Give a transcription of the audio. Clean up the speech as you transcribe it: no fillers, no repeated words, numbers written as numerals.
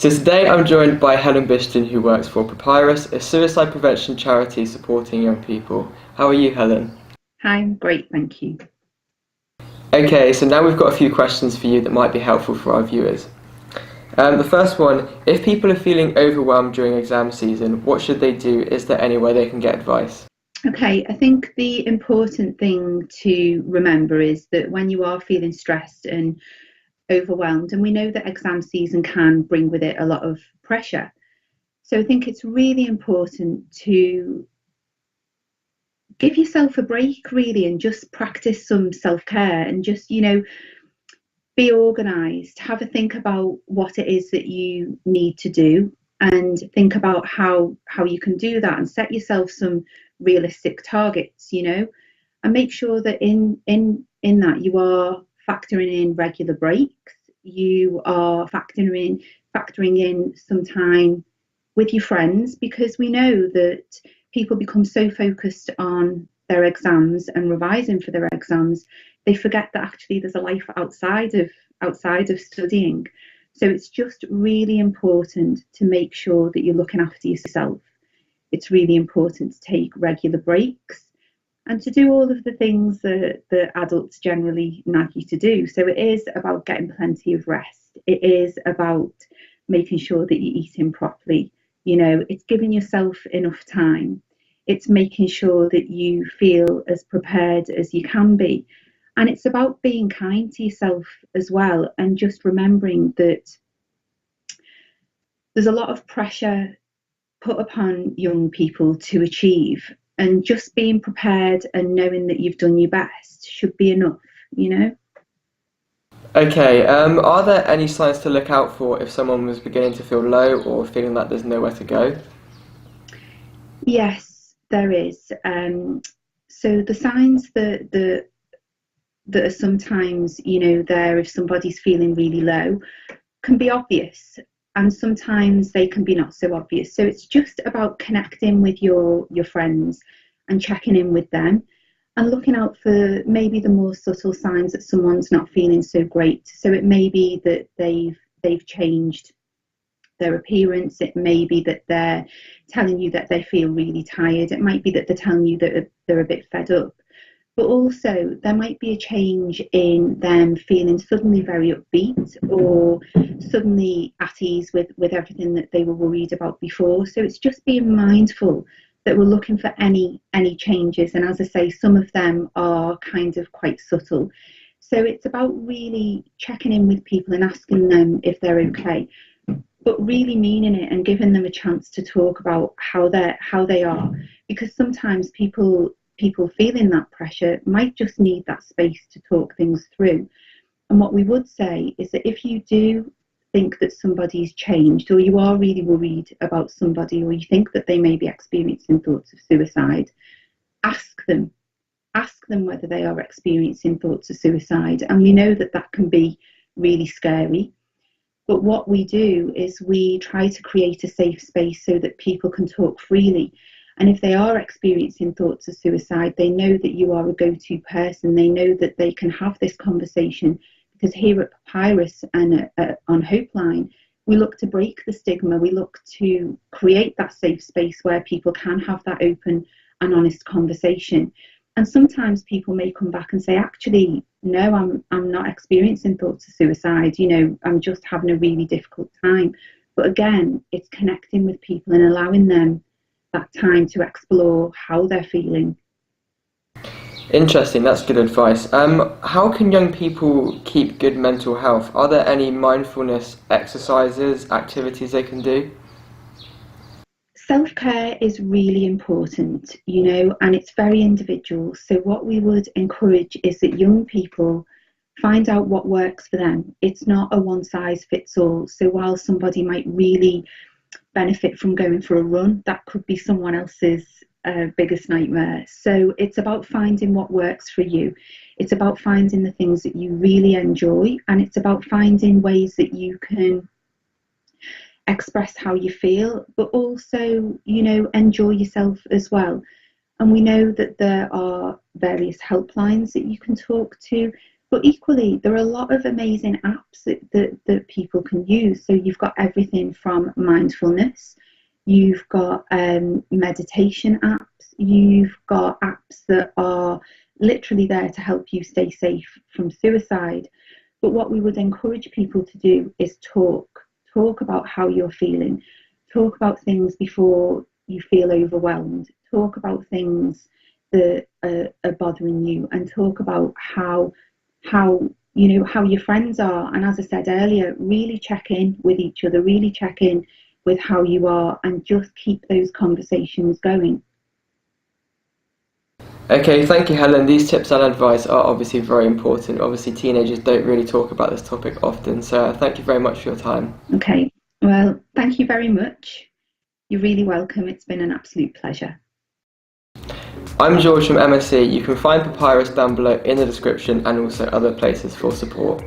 So today I'm joined by Helen Bishton, who works for Papyrus, a suicide prevention charity supporting young people. How are you, Helen? Hi, I'm great, thank you. Okay, so now we've got a few questions for you that might be helpful for our viewers. The first one, if people are feeling overwhelmed during exam season, what should they do? Is there any way they can get advice? Okay, I think the important thing to remember is that when you are feeling stressed and overwhelmed, and we know that exam season can bring with it a lot of pressure. So I think it's really important to give yourself a break, really, and just practice some self-care and just, be organized, have a think about what it is that you need to do and think about how you can do that and set yourself some realistic targets, and make sure that in that you are factoring in regular breaks, you are factoring in some time with your friends, because we know that people become so focused on their exams and revising for their exams, they forget that actually there's a life outside of studying. So it's just really important to make sure that you're looking after yourself. It's really important to take regular breaks and to do all of the things that adults generally nag you to do. So it is about getting plenty of rest. It is about making sure that you're eating properly. It's giving yourself enough time. It's making sure that you feel as prepared as you can be. And it's about being kind to yourself as well, and just remembering that there's a lot of pressure put upon young people to achieve, and just being prepared and knowing that you've done your best should be enough. Okay, are there any signs to look out for if someone was beginning to feel low or feeling like there's nowhere to go? Yes, there is. So the signs that are sometimes, there if somebody's feeling really low can be obvious, and sometimes they can be not so obvious. So it's just about connecting with your friends and checking in with them and looking out for maybe the more subtle signs that someone's not feeling so great. So it may be that they've changed their appearance. It may be that they're telling you that they feel really tired. It might be that they're telling you that they're a bit fed up. But also there might be a change in them feeling suddenly very upbeat or suddenly at ease with everything that they were worried about before. So it's just being mindful that we're looking for any changes. And as I say, some of them are kind of quite subtle. So it's about really checking in with people and asking them if they're okay, but really meaning it and giving them a chance to talk about how they are, because sometimes people feeling that pressure might just need that space to talk things through. And what we would say is that if you do think that somebody's changed, or you are really worried about somebody, or you think that they may be experiencing thoughts of suicide, ask them whether they are experiencing thoughts of suicide. And we know that that can be really scary. But what we do is we try to create a safe space so that people can talk freely. And if they are experiencing thoughts of suicide, they know that you are a go-to person. They know that they can have this conversation, because here at Papyrus and on Hopeline, we look to break the stigma. We look to create that safe space where people can have that open and honest conversation. And sometimes people may come back and say, actually, no, I'm not experiencing thoughts of suicide. I'm just having a really difficult time. But again, it's connecting with people and allowing them that time to explore how they're feeling. Interesting, that's good advice. How can young people keep good mental health? Are there any mindfulness exercises, activities they can do? Self-care is really important, and it's very individual. So what we would encourage is that young people find out what works for them. It's not a one size fits all. So while somebody might really benefit from going for a run, that could be someone else's biggest nightmare. So it's about finding what works for you. It's about finding the things that you really enjoy, and it's about finding ways that you can express how you feel, but also, enjoy yourself as well. And we know that there are various helplines that you can talk to, But equally, there are a lot of amazing apps that people can use. So you've got everything from mindfulness, you've got meditation apps, you've got apps that are literally there to help you stay safe from suicide. But what we would encourage people to do is talk about how you're feeling, talk about things before you feel overwhelmed, talk about things that are bothering you, and talk about how how your friends are. And as I said earlier, really check in with each other, really check in with how you are, and just keep those conversations going. Okay, thank you, Helen. These tips and advice are obviously very important. Obviously, teenagers don't really talk about this topic often, so thank you very much for your time. Okay, well, thank you very much. You're really welcome. It's been an absolute pleasure. I'm George from MSc. You can find Papyrus down below in the description and also other places for support.